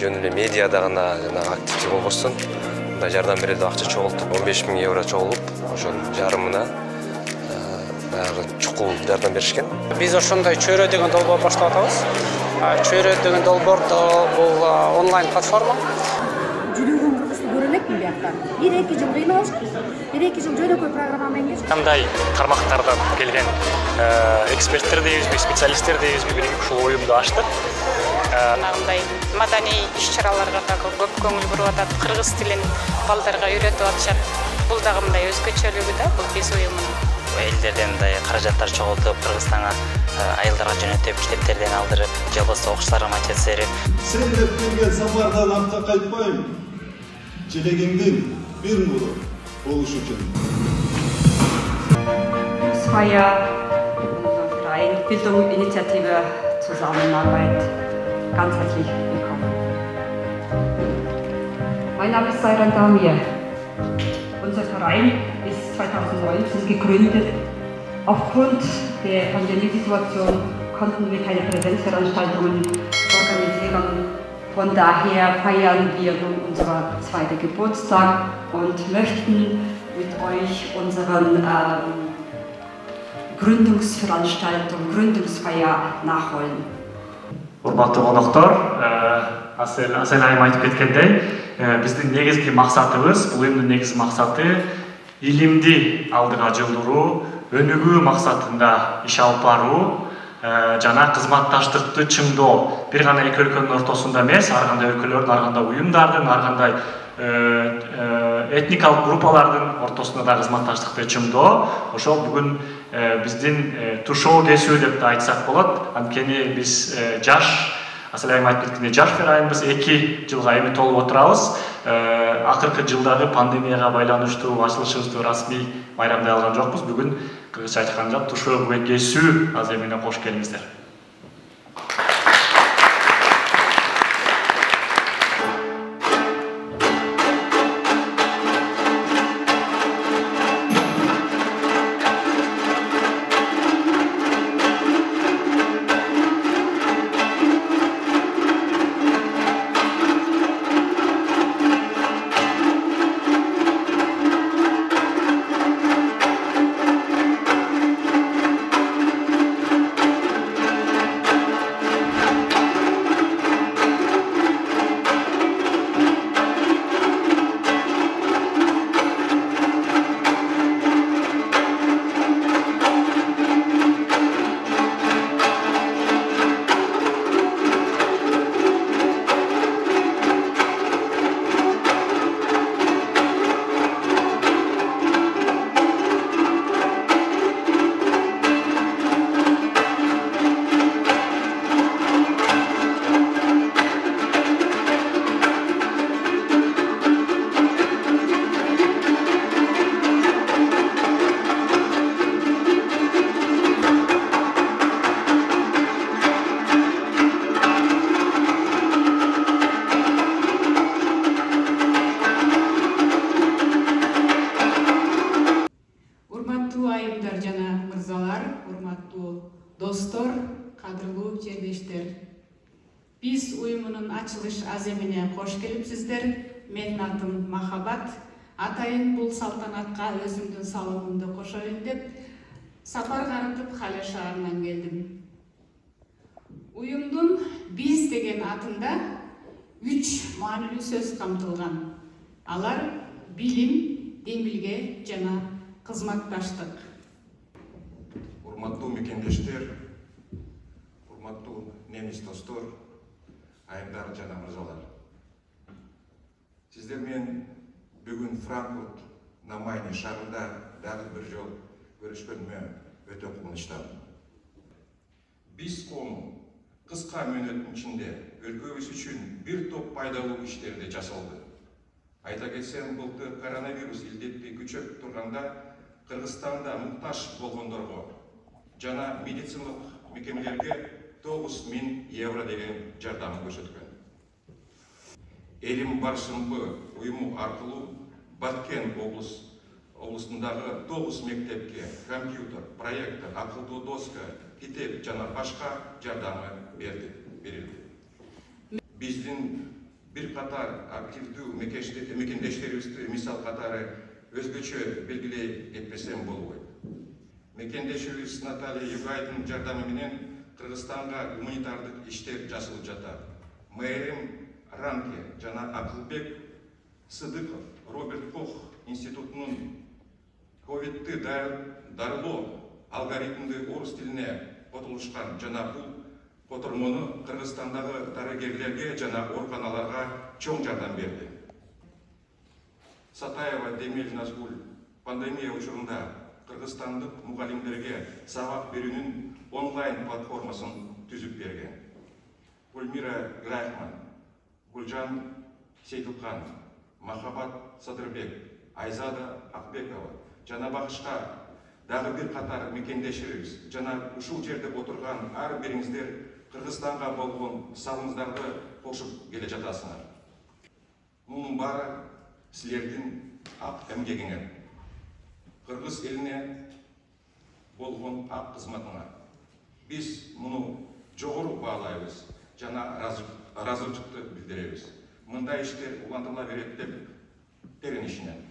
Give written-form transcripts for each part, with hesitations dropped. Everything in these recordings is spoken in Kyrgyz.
жөн эле медиада гана жанагы активдүү болбостон мындай жардам берели акча чогултуп 15 000 евро чогулуп ошонун жарымына баягы чукул жардам беришкен. Биз ошондой чөйрө деген долбоор баштап атабыз. Чөйрө деген долбоор бул онлайн платформа. Жүрөгөн кыргызды көрө элекпи биякта? 1-2 жыл кыйналышпыз. 1-2 жыл жөнөкөй программа менен кечти. Кандай тармактардан келген эксперттер дейбизби, специалисттер дейбизби, бирге ушул оюмду ачтык. Мындай маданий иш-чараларга да көп көңүл буруп атат. Кыргыз тилин балдарга үйрөтүп атышат. Бул дагы мындай өзгөчөлүгү да, бул биз уюмунун. Элдерден мындай каражаттар чогултуп, Кыргызстанга айылдарга жөнөтүп, китептерден алдырып, же болбосо окуучуларга мотивация берип. Сен деп келген сапардан артка кайтпайм. Желегиңдин бир нуру болуш үчүн. Verein Bildungsinitiative Zusammenarbeit ganz herzlich willkommen. Mein Name ist Sayran Damir. Unser Verein ist 2019 gegründet. Aufgrund der Pandemiesituation konnten wir keine Präsenzveranstaltungen organisieren. Von daher feiern wir nun unseren zweiten Geburtstag und möchten mit euch unseren Gründungsfeier nachholen. Урматтуу коноктор, Асел айым айтып кеткендей, биздин негизги максатыбыз, бул уюмдун негизги максаты илимди алдыга жылдыруу, өнүгүү максатында иш алып баруу, жана кызматташтыкты чыңдоо. Бир гана эки өлкөнүн ортосунда эмес, ар кандай өлкөлөрдүн, ар кандай уюмдардын, ар кандай этникалык группалардын ортосунда да кызматташтыкты чыңдоо. Ошол бүгүн биздин тушоо кесүү деп да айтсак болот. Анткени биз жаш, Асел айым айтып кеткендей, жаш Ферайынбыз 2 жылга эми толуп отурабыз. Акыркы жылдагы пандемияга байланыштуу ачылышыбызды расмий майрамдай алган жокпуз. Бүгүн кыргызча айтканда тушоо кесүү аземине кош келиңиздер. Достор, кадырлуу жерлештер, биз уюмунун ачылыш аземине кош келипсиздер. Менин атым Махабат. Атайын бул салтанатка өзүмдүн салымымды кошоюн деп сапар карытып Хале шаарынан келдим. Уюмдун биз деген атында 3 маанилүү сөз камтылган. Алар билим, демилге жана кызматташтык. Урматтуу мекендештер, урматтуу немис достор, айымдар жана мырзалар. Сиздер менен бүгүн Франкфурт на Майне шаарында дагы бир жол көрүшкөнүмө өтө кубанычтамын. Биз коому кыска мөөнөттүн ичинде өлкөбүз үчүн бир топ пайдалуу иштерди жасалды. Айта кетсем, былтыр коронавирус илдетти күчөп турганда Кыргызстанда муктаж болгондорго жана медициналык мекемелерге 9 000 евро деген жардам көрсөткөн. Элим барышымбы уюму аркылуу Баткен облусундагы 9 мектепке компьютер, проектор, акылдуу доска, китеп жана башка жардамы берилди. Биздин bir қатар активдүү мекендештерибизди мисал катары өзгөчө белгилей кетпесем болбойт. Мекендешибиз Наталья Югайдын жардамы менен Кыргызстанга гуманитардык иштер жасалып жатат. Мээрим Ранке жана Акылбек Сыдыков Роберт Кох институтунун ковидти дарылоо алгоритмди орус тилине котулушкан жана бул котормону Кыргызстандагы дарыгерлерге жана ооруканаларга чоң жардам берди. Сатаева Демел Назгуль пандемия учурунда кыргызстандык мугалимдерге сабак берүүнүн онлайн платформасын түзүп берген. Гульмира Грайхман, Гулжан Сейдулкан, Махабат Садырбек, Айзада Акбекова жана башка дагы бир катар мекендешибиз жана ушул жерде отурган ар бириңиздер Кыргызстанга болгон салымыңыздарды кошуп келе жатасыңар. Мунун баары силердин ак эмгегиңер. Кыргыз элине болгон ак кызматыңар. Биз муну жогору баалайбыз жана ыраазычылыкты билдиребиз. Мындай иштер улантыла берет деп теренишинен.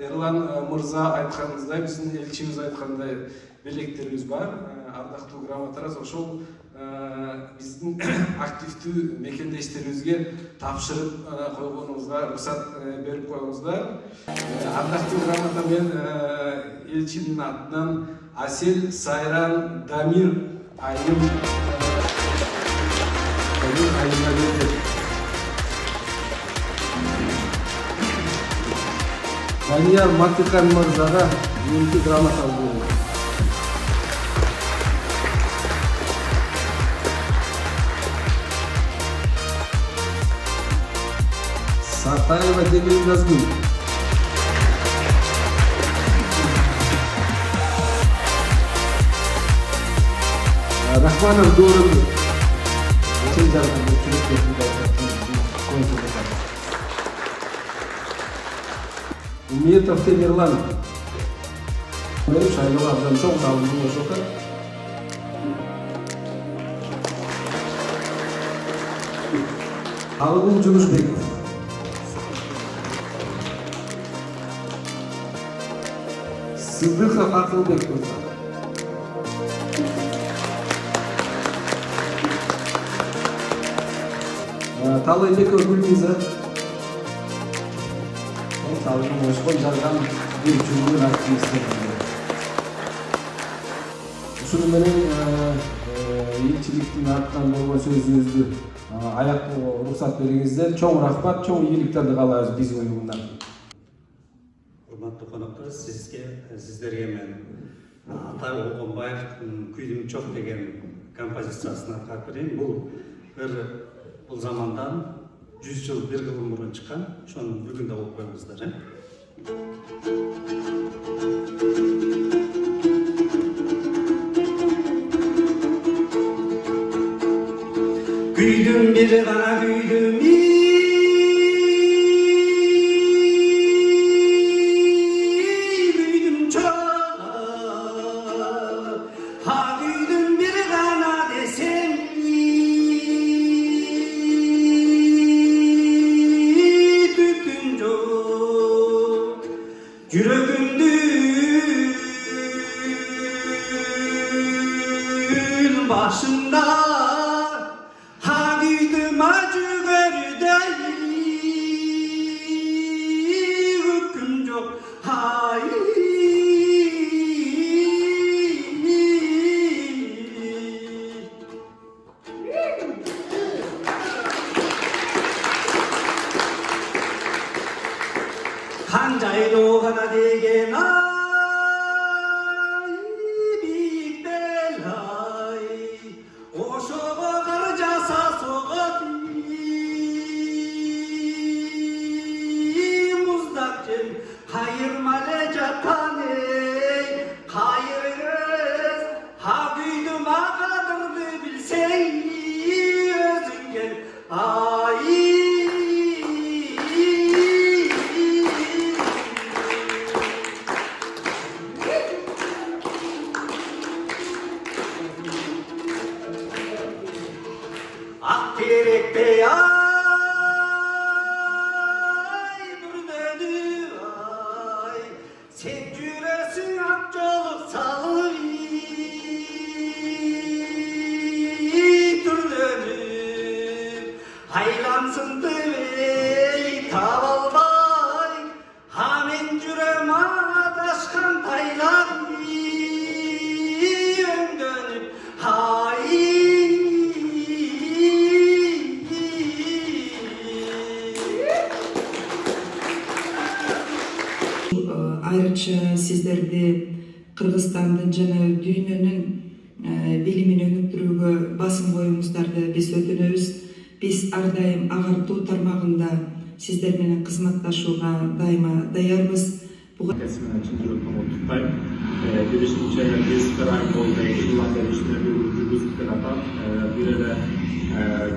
Эрлан мырза айтканыңыздай, биздин элчибиз айткандай белектерибиз бар. Ардактуу грамоталар ошол биздин активдүү мекендештерибизге тапшырып койгонуңузга уруксат берип коюңуздар. Ардактуу грамота мен элчинин атынан Асел Сайран Дамир айым Данияр Матыкан мырзага меники грамота берилди. Сатаева Демел Назгуль. Рахманов Дорогой. Уметов Темирлан. Мен шайлоолардан чоң табылып ошол. Алгул Жумушбеков. Сыздыков Акылбек мырза. Талайбекова Гүлмиза. Талайбекова ошкон жарган бир жүгүн активисттер. Ушуну менен элчиликтин атынан болгон сөзүбүздү аяктоого уруксат бериңиздер. Чоң рахмат, чоң ийгиликтерди каалайбыз биз уюмундан. Урматтуу коноктор, сиздерге мен Атай Огонбаевдин Күйдүм чок деген композициясын аркап берейин. Бул замандан 100 жыл бир кылым мурун чыккан. Ошону бүгүн да окуп коюңуздар. Күйдүм бир гана күйдүм Айлансын төвей таба албай, хамен жүрем адашкан тайлар өңдөнүп, Айрыкча сиздерди Кыргызстандын жана дүйнөнүн билимин өнүктүрүүгө басым коюңуздарды биз өтүнөбүз. Биз ар дайым агартуу тармагында сиздер менен кызматташууга дайыма даярбыз. Кесимden чын жүрөктөн куттуктайм. Билишимче биз Феррайн боюнча жылдан бери иштерди жүргүзүп келатат. Бир эле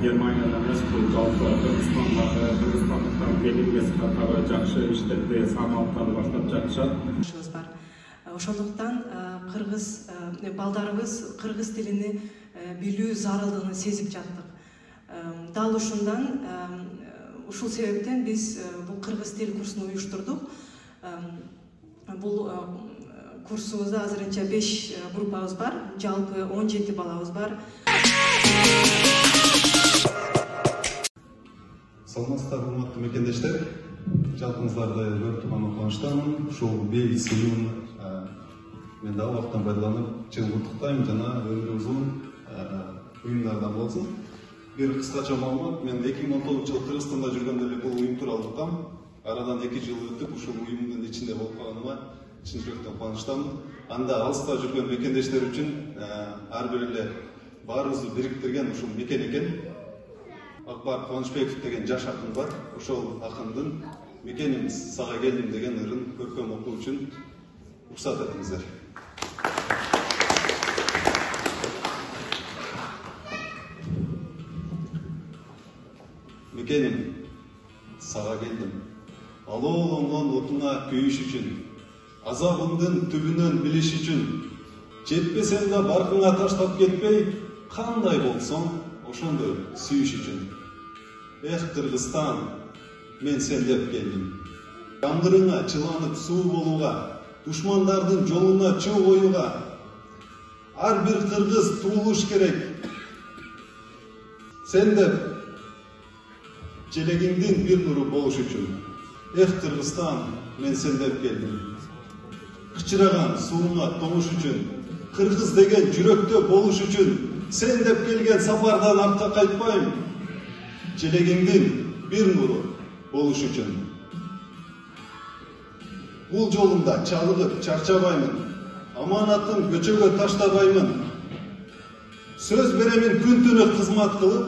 Германияда эмес, бул жалпы Кыргызстандагы кыргызстандыктар белимге сыяктагы жакшы иштерди саамалыктарды баштап жатышат. Ошондуктан кыргыз балдарыбыз кыргыз тилини билүү зарылдыгын сезип жаттык. Дал ушундан ушул себептен биз бул кыргыз тил курсун уюштурдук. Бул курсубузда азырынча 5 группабыз бар, жалпы 17 балабыз бар. Саламатсыздар, урматтуу мекендештер. Жалпыңыздарды көрүп турган кубанычтамын. Ушул бейгис уюм мен да убакыттан пайдаланып чын куттуктайм жана өмүрү узун уюмдардан болсун. Бир кыскача маалымат, мен 2019 жылы Кыргызстанда жүргөндө эле бул уюм тууралуу уккам. Арадан 2 жыл өтүп, ушул уюмдун ичинде болуп калганыма чын жүрөктөн кубанычтамын. Анда алыста жүргөн мекендештер үчүн ар бир эле баарыбызды бириктирген ушул мекен экен. Акбар Кубанычбеков деген жаш акын бар. Ошол акындын "Мекеним сага келдим" деген ырын көркөм окуу үчүн уруксат этиңиздер. Мекеним сага келдим. Алоолонгон отуңа күйүш үчүн, азабыңдын түбүнөн билиш үчүн, жетпесең да баркыңа таштап кетпей, кандай болсоң, ошондой сүйүш үчүн. Эх, Кыргызстан, мен сен деп келдим. Жамдырыңа чыланып суу болууга, душмандардын жолуна чоо коюуга. Ар бир кыргыз туулуш керек. Сен деп желегиңдин бир нуру болуш үчүн. Эх, Кыргызстан, мен сен деп келдим. Кычыраган сууңа тоңуш үчүн, кыргыз деген жүрөктө болуш үчүн, сен деп келген сапардан артка кайтпайм. Желегиңдин бир нуру болуш үчүн. Бул жолумда чалыгып чарчабаймын, аманатын көчөгө таштабаймын. Сөз беремин күн түнү кызмат кылып,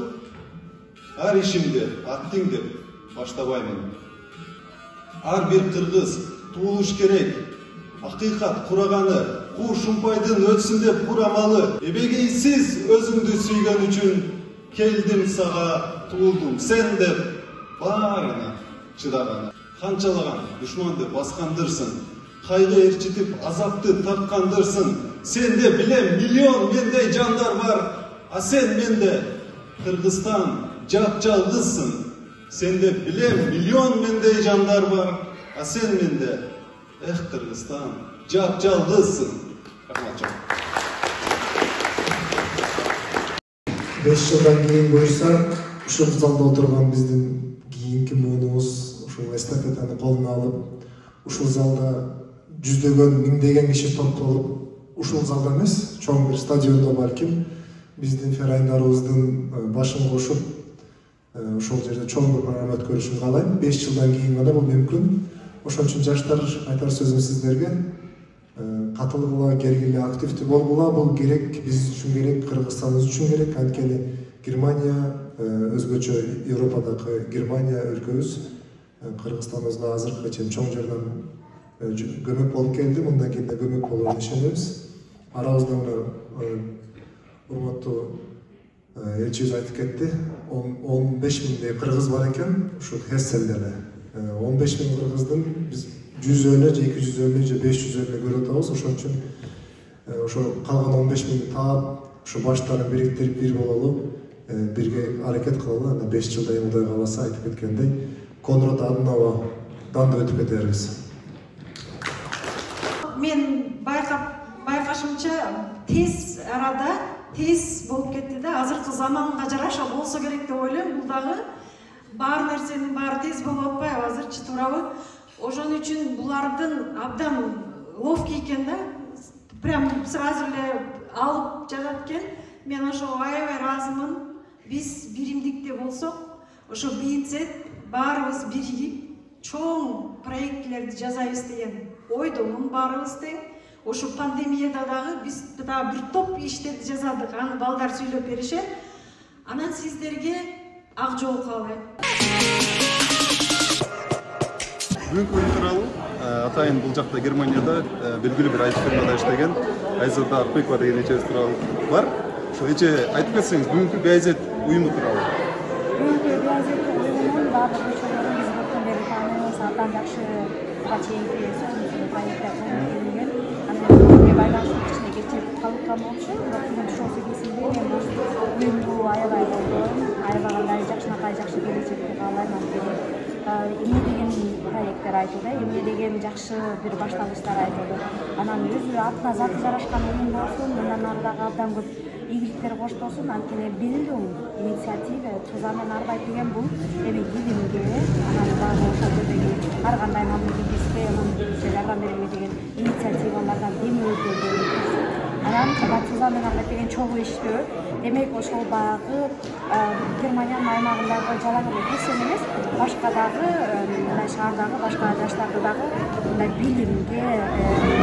ар ишимди аттың деп баштабаймын. Ар бир кыргыз туулуш керек, акыйкат кураганы, куу шумпайдын өтсүн деп курамалы. Эбегейсиз өзүңдү сүйгөн үчүн, келдим сага, туулдум сен деп баарына чыдаганы. Канчалаган душманды баскандырсың, кайгы ээрчитип азапты тарткандырсың. Сенде билем миллион мендей жандар бар, а сен менде Кыргызстан жап-жалгызсың. Сенде билем миллион мендей жандар бар, а сен менде эх, Кыргызстан жап-жалгызсың. Рахмат. 5 жылдан кийин буюрса, ушул залда отурган биздин кийинки муунубуз ушул эстафетаны колуна алып, ушул залда жүздөгөн, миңдеген киши топтолуп, ушул залда эмес, чоң бир стадиондо балким биздин ферайндарыбыздын башын кошуп, ошол жерде чоң бир программа өткөрүшүн каалайм. 5 жылдан кийин гана бул мүмкүн. Ошон үчүн жаштар, айтар сөзүм сиздерге, катылгыла, келгиле, активдүү болгула. Бул керек, биз үчүн керек, Кыргызстаныбыз үчүн керек. Анткени Германия, өзгөчө Европадагы Германия өлкөбүз Кыргызстаныбызга азыркыга чейин чоң жардам көмөк болуп келди. Мындан кийин да көмөк болоруна ишенебиз. Арабызда урматтуу элчибиз айтып кетти, 15 миңдей кыргыз бар экен, ушул Хесселде эле. 15 миң кыргыздын биз 100-өлө, 200-өлө, 500-өлө көрүп атабыз. Ошон үчүн ошо калган 15 миң таап, ушу баштарын бириктирип бир бололу, бирге аракет кылалы. Анда 5 жылдай Кудай кааласа, айтып кеткендей, Конрад Аденауэрдан да өтүп кетербиз. Мен байкашымча тез арада, тез болуп кетти да. Азыркы заманга жараша болсо керек деп ойлойм. Бул дагы бар нерсенин баары тез болуп атпайбы азырчы, туурабы? Ошон үчүн булардын абдан ловкий экен да. Прям сразу эле алып жагат экен. Мен ошого аябай ыраазымын. Биз биримдикте болсок, ошо бийинсет баарыбыз биригип чоң проектлерди жасайбыз деген ойдомун баарыбыз тең. Ошо пандемияда дагы биз дагы бир топ иштерди жасадык. Аны балдар сүйлөп беришет. Анан сиздерге ак жол каалайм. Бүгүнкү күн тууралуу атайын бул жакта Германияда белгилүү бир IT фирмада иштеген Айзырда Арпекова деген эчебиз тууралуу бар. Ошо эче айтып кетсеңиз бүгүнкү BIZ уюму тууралуу. Бүгүнкү BIZ уюмунун баардык мүчөлөрүн биз көптөн бери тааныйбыз. Абдан жакшы чейинки сөзүбүздү проекттер көңүл анан байланыштуу кичине кечирип калыпкан болчу. Бирок бүгүн ошол кезинде мен бул уюмду аябай колдойм. Аябагандай жакшынакай жакшы келечекти каалайм. Эмне деген проекттер айтылды, эмне деген жакшы бир башталыштар айтылды. Анан өзү атына заты жарашкан уюм болсун, мындан ары дагы абдан көп ийгиликтер коштолсун. Анткени белгилүү инициатива тузамен арбайт деген бул эми билимге, анан дагы ошол жердеги ар кандай мамлекетке жардам берүүгө деген инициативалардан демөөлдөрдү анан тузамен арбайт деген чогуу иштөө. Демек ошол баягы Германиянын аймагындагы жалаң эле кесем эмес, башка дагы мындай шаардагы башка жаштарды дагы мындай билимге,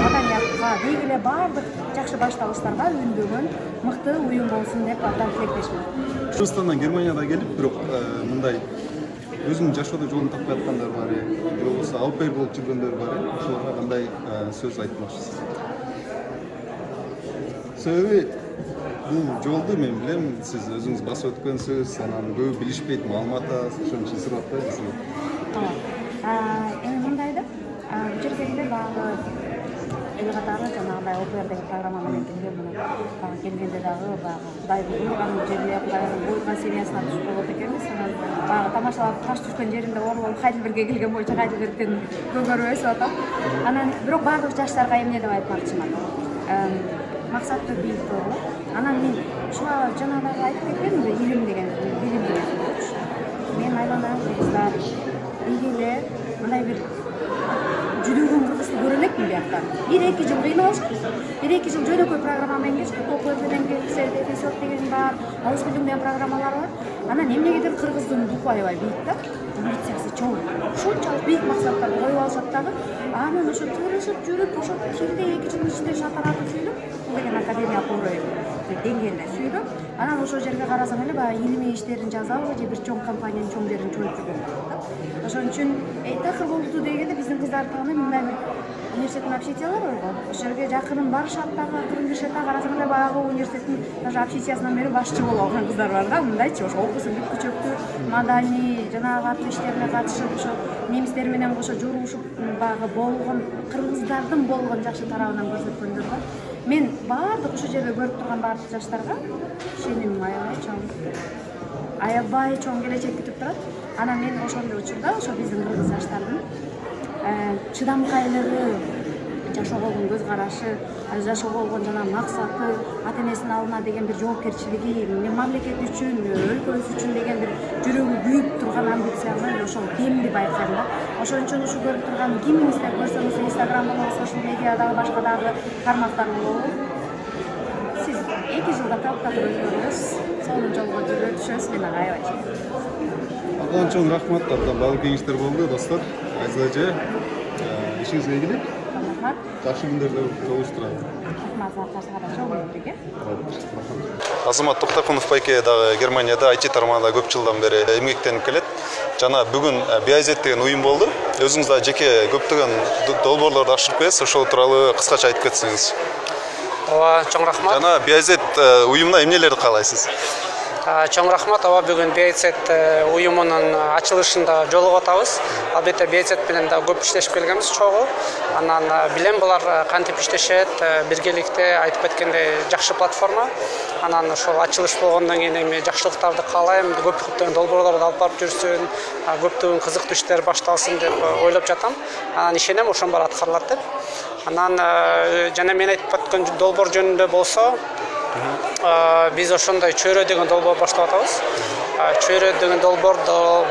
маданиятка, деги эле баардык жакшы башталыштарга үндөгөн мыкты уюм болсун деп абдан тилектешмин. Кыргызстандан Германияда келип, бирок мындай өзүнүн жашоодо жолун таппай аткандар бар, же болбосо алпер болуп жүргөндөр бар. Ошолорго кандай сөз айтмакчысыз? Себеби бул жолду мен билем, сиз өзүңүз басып өткөнсүз, анан көбү билишпейт, маалымат аз, ошон үчүн сурап атпайбы? Эми мындай да, бул жерге эле баягы эл катары жанагындай ОПР деген программа менен келген мына келгенде дагы баягы Кудайды буйруган жерге Кудайдын буйруган семьясына түшүп болот экенбиз. Анан баягы тамашалап таш түшкөн жеринде оруп Хайдельбергге келген боюнча Хайдельбергден көгөрүбөз атам. Анан бирок баардык жаштарга эмне деп айтмакчымын. Максатты бийик болот. Анан мен ушуга жана дагы айтып кеткенмин, илим деген сөз. Мен айланайын кыргыздар, эги эле мындай бир жүдөгөн кыргызды көрө элекмин биякта. 1-2 жыл кыйналышпыз. 1-2 жыл жөнөкөй программа менен кечтик, ОПР менен кечтик, деген бар, Алышкүлдүн деген программалар бар. Анан эмнегедир кыргыздын духу аябай бийик да, амбициясы чоң. Ушунчалык бийик максаттарды коюп алышат дагы. Анан ошо тырышып жүрүп, ошо кимде 2 жылдын ичинде шатаратып сүйлөп, бул деген академиялык уровень деңгээлде сүйлөп, анан ошол жерге карасаң эле баягы илимий иштерин жазабы же бир чоң компаниянын чоң жерин чоюп жүргөн да. Ошон үчүн такыр болду дегенде биздин кыздар тааны мындай бир университеттин общежитиялары бар го. Ошол жерге жакынын барышат дагы, акырын киришет дагы, карасаң эле баягы университеттин даже общежитиясынан бери башчы болуп алган кыздар бар да. Мындайчы ошо окуусун бүткүчөктү, маданий, жанагы ат иштерине катышып, ошо немистер менен кошо журушуп баягы болгон кыргыздардын болгон жакшы тарабынан көрсөткөндөр бар. Мен баардык ушул жерде көрүп турган баардык жаштарга ишенимим аябай чоң келечек күтүп турат. Анан мен ошондой учурда ошо биздин кыргыз жаштардын чыдамкайлыгы, жашоого болгон көз карашы, жашоого болгон жана максаты, ата энесинин алдына деген бир жоопкерчилиги, мамлекет үчүн, өлкөбүз үчүн деген бир жүрөгү күйүп турган амбицияны ошол демди байкайм да. Ошон үчүн ушу көрүп турган кимиңиздер көрсөңүз, Instagram болобу, сошиал медиадагы башка дагы кармактар болобу, сиз 2 жылда калыптатып өзгөрүңүз, сонун жолго жүрө түшөсүз, мен ага аябай ишенем. Абдан чоң рахмат, абдан баалуу кеңештер болду, достор. Айза эже, ишиңизге ийгилик. Жакшы күндөрдө жолугуштуралы. Азамат Токтокунов байке дагы Германияда IT тармагында көп жылдан бери эмгектенип келет. Жана бүгүн BIZ деген уюм болду. Өзүңүз да жеке көптөгөн долбоорлорду ашырып бересиз, ошол тууралуу кыскача айтып кетсеңиз. Ооба, чоң рахмат. Жана BIZ уюмуна эмнелерди каалайсыз? Чоң рахмат. Ооба, бүгүн BIZ уюмунун ачылышында жолугуп атабыз. Албетте BIZ менен да көп иштешип келгенбиз чогуу. Анан билем булар кантип иштешет, биргеликте айтып кеткендей жакшы платформа. Анан ошол ачылыш болгондон кийин эми жакшылыктарды каалайм, көптөгөн долбоорлорду алып барып жүрсүн, көптөгөн кызыктуу иштер башталсын деп ойлоп жатам. Анан ишенем ошонун баары аткарылат деп. Анан жана мен айтып өткөн долбоор жөнүндө болсо, Биз ошондой чөйрө деген долбоор баштап атабыз. Чөйрө деген долбоор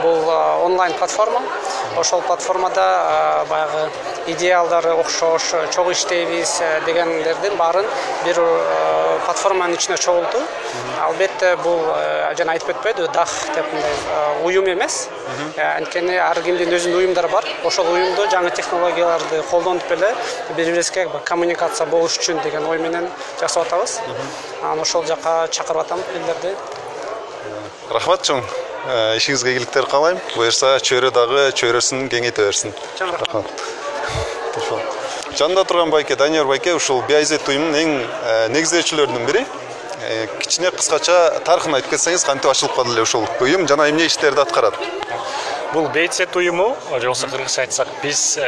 бул онлайн платформа. Ошол платформада баягы идеалдары окшош, чогуу иштейбиз дегендердин баарын бир платформанын ичине чогултуу. Албетте бул жана айтып кетпейди, дах деп уюм эмес. Анткени ар кимдин өзүнүн уюмдары бар. Ошол уюмду жаңы технологияларды колдонуп эле бири-бирибизге коммуникация болуш үчүн деген ой менен жасап атабыз. Ошол жака чакырып атам элдерди. Рахмат чоң. Ишиңизге ийгиликтер каалайм. Буюрса чөйрө дагы чөйрөсүн кеңейте берсин. Рахмат. Жанында турган байке, Данияр байке, ушул BIZ уюмунун эң негиздөөчүлөрүнүн бири. Кичине кыскача тарыхын айтып кетсеңиз, кантип ачылып калды эле ушул уюм жана эмне иштерди аткарат? Бул BIZ уюму, жоксо кыргызча айтсак, биз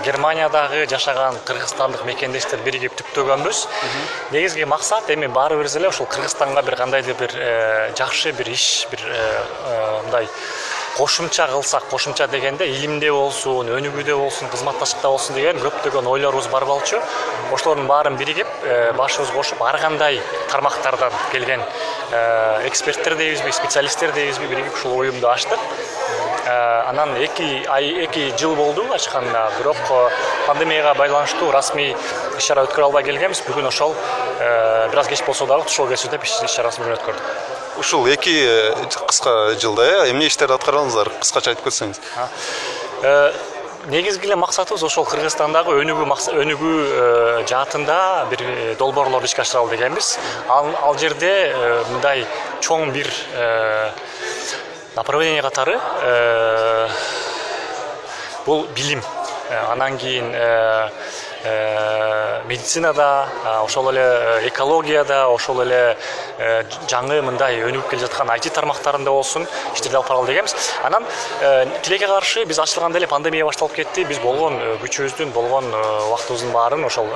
Германиядагы жашаган кыргызстандык мекендештер биригип түптөгөнбүз. Негизги максат эми баарыбыз эле ошол Кыргызстанга бир кандайдыр бир жакшы бир иш, бир мындай кошумча кылсак, кошумча дегенде илимде болсун, өнүгүүдө болсун, кызматташтыкта болсун деген көптөгөн ойлорубуз бар болчу. Ошолордун баарын биригип, башыбыз кошуп, ар кандай тармактардан келген эксперттер дейбизби, специалисттер дейбизби биригип ушул уюмду ачтык. Анан 2 жыл болду ачканына, бирок пандемияга байланыштуу расмий иш-чара өткөрө албай келгенбиз. Бүгүн ошол бир аз кеч болсо дагы тушоо кесүүдө иш-чарасын бүгүн өткөрдүк. Ушул 2 кыска жылда эмне иштерди аткардыңыздар? Кыскача айтып кетсеңиз. Негизги эле максатыбыз ошол Кыргызстандагы өнүгүү жаатында бир долбоорлорду ишке ашыралы дегенбиз. Ал жерде мындай чоң бир направление катары бул билим, анан кийин медицинада, ошол эле экологияда, ошол эле жаңы мындай өнүгүп келе жаткан IT тармактарында болсун иштерди алып баралы дегенбиз. Анан тилекке каршы биз ачылганда эле пандемия башталып кетти. Биз болгон күчүбүздүн, болгон убактыбыздын баарын ошол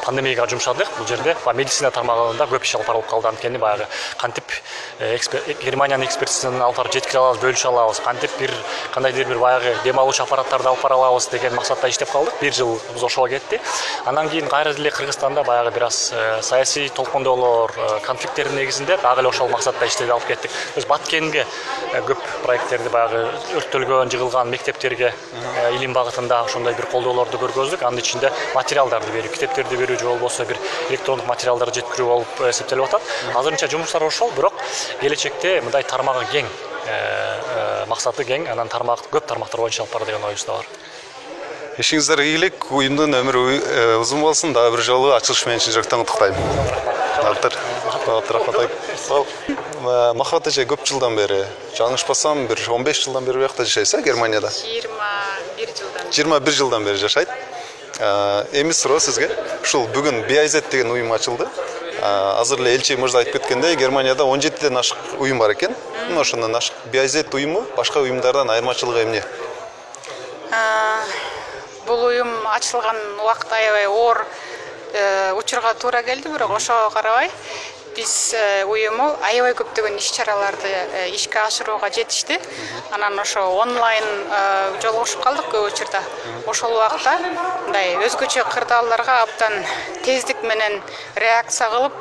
пандемияга жумшадык. Бул жерде медицина тармагында көп иш алып барылып калды. Анткени баягы кантип Германиянын экспертизасын алып барып жеткире алабыз, бөлүшө алабыз, кантип бир кандайдыр бир баягы дем алуучу аппараттарды алып бара алабыз деген максатта иштеп калдык. 1 жыл ошого кетти. Анан кийин кайра деле Кыргызстанда баягы бир аз саясий толкундоолор, конфликттердин негизинде дагы эле ошол максатта иштеди алып кеттик. Биз Баткенге көп проекттерди баягы өрттөлгөн, жыгылган мектептерге илим багытында ошондой бир колдоолорду көргөздүк. Анын ичинде материалдарды берүү, китептерди берүү же болбосо бир электрондук материалдарды жеткирүү болуп эсептелип атат. Азырынча жумуштар ошол, бирок келечекте мындай тармагы кең, максаты кең, анан көп тармактар боюнча алып баруу деген оюбузда бар. Ишиңиздерге ийгилик, уюмдун өмүрү узун болсун, дагы бир жолу ачылыш менен чын жүрөктөн куттуктайм. Махабат эже көп жылдан бери, жаңылышпасам, бир 15 жылдан бери буякта жашайсыз, Германияда? 21 жылдан. 21 жылдан бери жашайт. Эми суроо сизге, ушул бүгүн BIZ деген уюм ачылды. Азыр эле элчи мырза айтып кеткендей, Германияда 17ден ашык уюм бар экен. Ошондон ашык BIZ уюму башка уюмдардан айырмачылыгы эмне? Бул уюм ачылган убакыт аябай оор учурга туура келди, бирок ошого карабай биз уюму аябай көптөгөн иш-чараларды ишке ашырууга жетишти. Анан ошо онлайн жолугушуп калдык көп учурда. Ошол убакта мындай өзгөчө кырдаалдарга абдан тездик менен реакция кылып,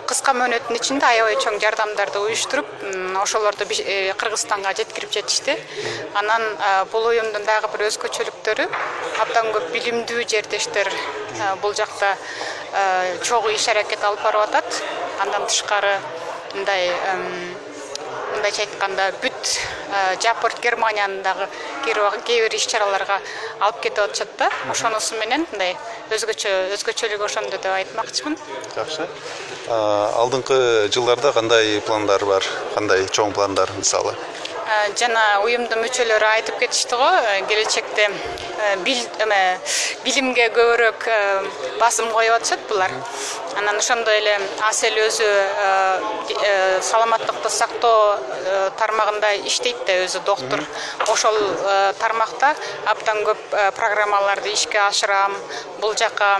кыска мөөнөттүн ичинде аябай чоң жардамдарды уюштуруп, ошолорду Кыргызстанга жеткирип жетишти. Анан бул уюмдун дагы бир өзгөчөлүктөрү абдан көп билимдүү жердештер бул жакта чогуу иш-аракет алып барып атат. Андан тышкары мындайча айтканда бүт Жапорт Германиянын дагы кээ бир иш-чараларга алып кетип атышат да. Ошонусу менен мындай өзгөчөлүгү ошондо деп айтмакчымын. Жакшы. Алдыңкы жылдарда кандай пландар бар? Кандай чоң пландар мисалы? Жана уюмдун мүчөлөрү айтып кетишти го, келечекте билимге көбүрөөк басым коюп атышат булар. Анан ошондой эле Асел өзү саламаттыкты сактоо тармагында иштейт да, өзү доктур. Ошол тармакта абдан көп программаларды ишке ашырам. Бул жака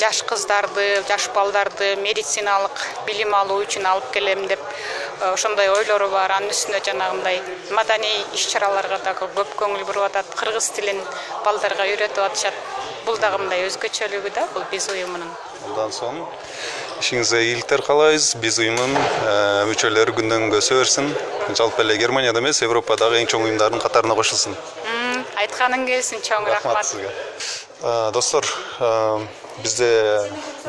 жаш кыздарды, жаш балдарды медициналык билим алуу үчүн алып келем деп ошондой ойлору бар. Анын үстүнө жанагындай маданий иш-чараларга да көп көңүл буруп атат. Кыргыз тилин балдарга үйрөтүп атышат. бул дагы мындай өзгөчөлүгү да, бул биз уюмунун. Ondan soň işiňizde iyilikler kalaýyz. Biz uýumyň müçeleri günden göse bersin. Жалпы эле Германияда эмес, Европадагы эң чоң уюмдардын катарына кошулсын. Айтканың келсин, чоң рахмат. Достор, bizde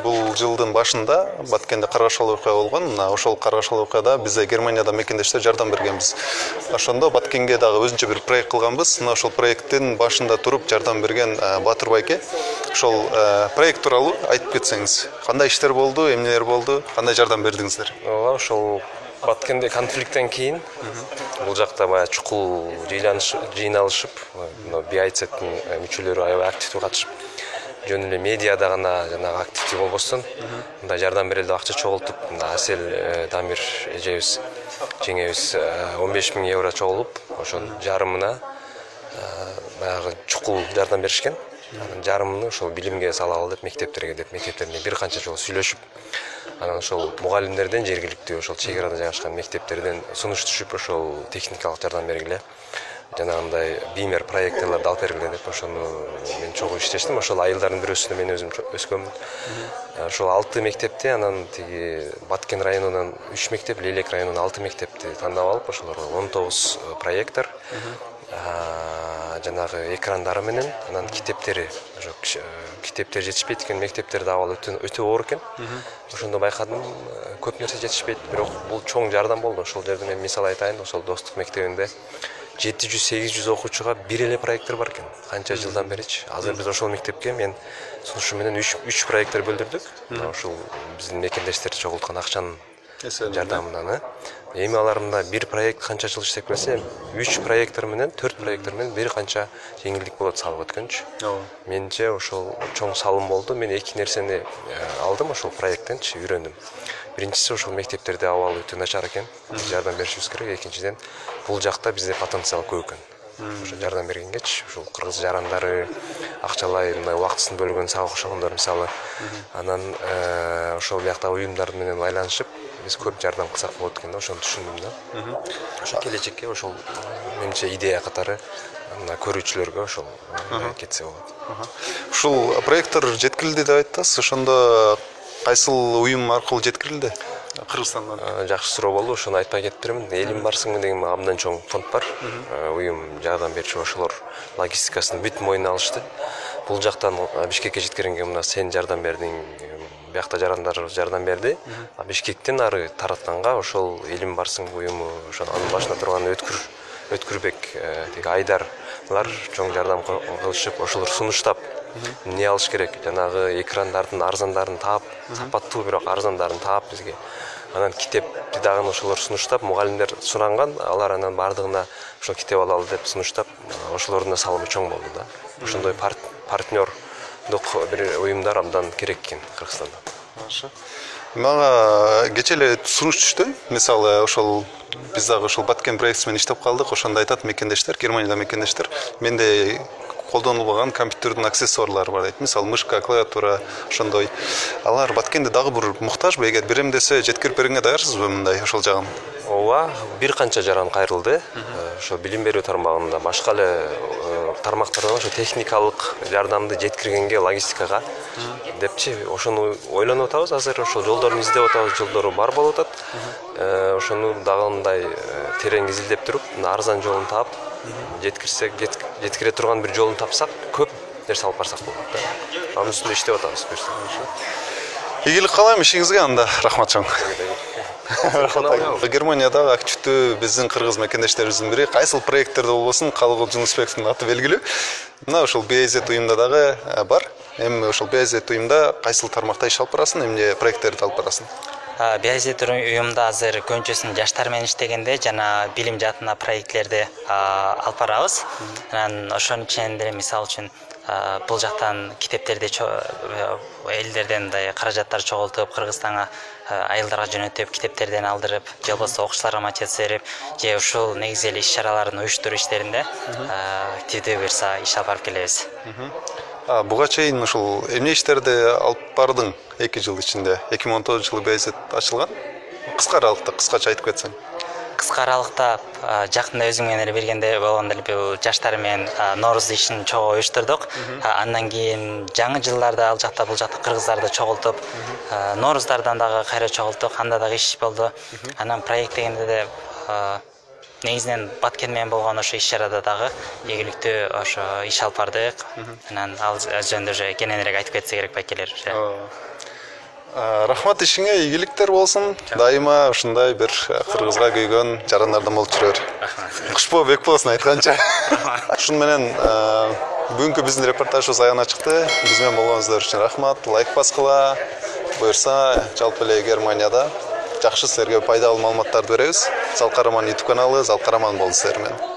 бул жылдын башында Баткенде каргашалы окуя болгон. Ошол каргашалы окуяда бизге Германияда мекендештер жардам бергенбиз. Ошондо Баткенге дагы өзүнчө бир проект кылганбыз. Ошол проекттин башында туруп жардам берген Батыр байке. Ошол проект тууралуу айтып кетсеңиз, кандай иштер болду, эмнелер болду, кандай жардам бердиңиздер? Ошол Баткенде конфликттен кийин бул жакта баягы чукул жыйналышып, BIZ-тин мүчөлөрү аябай активдүү катышып, жөн эле медиада гана жанагы активдүү болбостон, мындай жардам берели деп акча чогултуп, Асел Дамир эжебиз, жеңебиз 15 000 евро чогулуп, ошол жарымына баягы чукул жардам беришкен. Анан жарымын ошол билимге салалы деп мектептерге бир канча жолу сүйлөшүп, анан ошол мугалимдерден жергиликтүү ошол чек арада жайгашкан мектептерден сунуш түшүп, ошол техникалык жардам бергиле, жанагындай бимер проекттерлерди алып бергиле деп ошону мен чогуу иштештим. Ошол айылдардын бирөөсүндө мен өзүм өскөмүн. Ошол 6 мектепти, анан тиги Баткен районунан 3 мектеп, Лелек районунан 6 мектепти тандап алып, ошолорго 19 проектор, жанагы экрандары менен, анан китептери, китептер жетишпейт экен, мектептерде абал өтө оор экен. Ошондо байкадым, көп нерсе жетишпейт, бирок бул чоң жардам болду. Ошол жерде мен мисал айтайын, ошол Достук мектебинде 700-800 окуучуга бир эле проектор бар экен. Канча жылдан беричи. Азыр биз ошол мектепке мен сунушу менен 3 проектор бөлдүрдүк. Ошол биздин мекендештер чогулткан акчанын жардамынан. Эми аларында бир проект канча жыл иштеп келсе, 3 проектор менен, 4 проектор менен бир канча жеңилдик болот салып өткөнчү. Менче ошол чоң салым болду. Мен эки нерсени алдым ошол проекттенчи, үйрөндүм. Биринчиси ошол мектептерде абал өтө начар экен. Жардам беришибиз керек. Экинчиден бул жакта бизде потенциал көп экен. Ошо жардам бергенгечи, ошол кыргыз жарандары акчалай мындай убактысын бөлгөн сага окшогондор мисалы. Анан ошол биякта уюмдар менен байланышып, биз көп жардам кылсак болот экен да, ошону түшүндүм да. Ошо келечекке ошол менимче идея катары көрүүчүлөргө ошол кетсе болот. Ушул проекттор жеткирилди деп айттыңыз. Ошондо кайсыл уюм аркылуу жеткирилди? Кыргызстандан. Жакшы суроо болду, ошону айтпай кетип беремин. Элим барсыңбы деген абдан чоң фонд бар. Уюм жардам берчү, ошолор логистикасын бүт мойнуна алышты. Бул жактан Бишкекке жеткиренге мына сен жардам бердиң, биякта жарандар жардам берди. Бишкектен ары таратканга ошол Элим барсың уюму, ошонун анын башында турган Өткүрбек, тиги Айдарлар чоң жардам кылышып, ошолор сунуштап эмне алыш керек, жанагы экрандардын арзандарын таап, сапаттуу бирок арзандарын таап бизге. Анан китепти дагы ошолор сунуштап, мугалимдер суранган, алар анан бардыгына ошол китеп алалы деп сунуштап, ошолордун салымы чоң болду да. Ошондой партнердук бир уюмдар абдан керек экен Кыргызстанда. Мага кече эле сунуш түштү. Мисалы ошол биз дагы ошол Баткен проектиси менен иштеп калдык. Ошондо айтат мекендештер, Германияда мекендештер, менде колдонулган компьютердин аксессуарлары бар дейт. Мисалы мышка, клавиатура, ошондой. Алар Баткенде дагы бир муктажбы? Эгер берем десе, жеткирип берүүгө даярсызбы мындай ошол жагын? Ооба, бир канча жаран кайрылды. Ошо билим берүү тармагында башка эле тармактардан ошо техникалык жардамды жеткиргенге, логистикага депчи, ошону ойлонуп атабыз. Азыр ошол жолдорун издеп атабыз, жолдору бар болуп атат. Ошону дагы мындай терең изилдеп туруп, арзан жолун таап, жеткире турган бир жолун тапсак, көп нерсе алып барсак болот да. Анын үстүндө иштеп атабыз. Ийгилик каалайм ишиңизге анда. Рахмат чоң. Германиядагы активдүү биздин кыргыз мекендештерибиздин бири кайсыл проекттерде болбосун, Калыгул Жунусбековдун аты белгилүү. Мына ошол BIZ уюмда дагы бар. Эми ошол BIZ уюмда кайсыл тармакта иш алып барасың, эмне проекттерди алып барасың? BIZ уюмда азыр көбүнчөсүн жаштар менен иштегенде жана билим жаатына проектлерди алып барабыз. Анан ошонун ичинен деле мисалы үчүн бул жактан китептерди элдерден каражаттар чогултуп, Кыргызстанга айылдарга жөнөтүп, китептерден алдырып, же болбосо окуучуларга мотивация берип, же ушул негизи эле иш-чаралардын уюштуруу иштеринде активдүү бир иш алып барып келебиз. Буга чейин ушул эмне иштерди алып бардың 2 жыл ичинде? 2019 жылы BIZ ачылган. Кыска аралыкта кыскача айтып кетсең. кыска аралыкта жакында өзүң менен эле бергенде болгондо эле бул жаштар менен Нооруз ишин чогуу уюштурдук. Андан кийин жаңы жылдарда ал жакта бул жакта кыргыздарды чогултуп, Нооруздардан дагы кайра чогулттук. Анда дагы иш болду. Анан проект дегенде де негизинен Баткен менен болгон ошо иш-чарада дагы ийгиликтүү ошо иш алып бардык. Анан ал жөнүндө уже кененирээк айтып кетсе керек байкелер. Рахмат, ишиңе ийгиликтер болсун. Дайыма ушундай бир кыргызга күйгөн жарандардан болуп жүрөр. Кушпо бек болсун айтканча. Ушун менен бүгүнкү биздин репортажыбыз аягына чыкты. Биз менен болгонуңуздар үчүн рахмат. Лайк баскыла. Буюрса, жалпы эле Германияда жакшы силерге пайдалуу маалыматтарды беребиз. Зал Караман YouTube каналы, Зал Караман болду силер менен.